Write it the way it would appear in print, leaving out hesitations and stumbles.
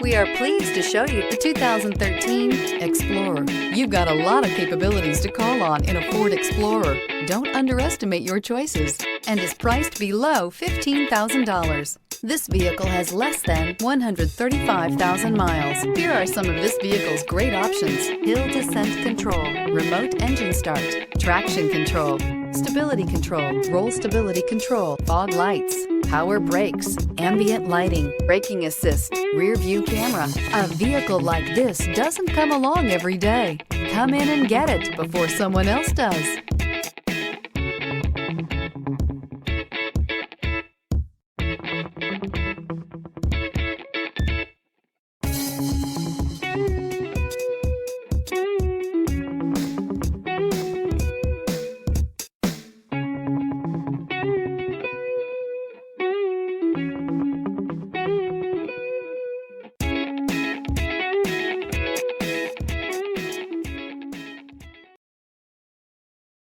We are pleased to show you the 2013 Explorer. You've got a lot of capabilities to call on in a Ford Explorer. Don't underestimate your choices, and is priced below $15,000. This vehicle has less than 135,000 miles. Here are some of this vehicle's great options: hill descent control, remote engine start, traction control, stability control, roll stability control, fog lights, power brakes, ambient lighting, braking assist, rear view camera. A vehicle like this doesn't come along every day. Come in and get it before someone else does.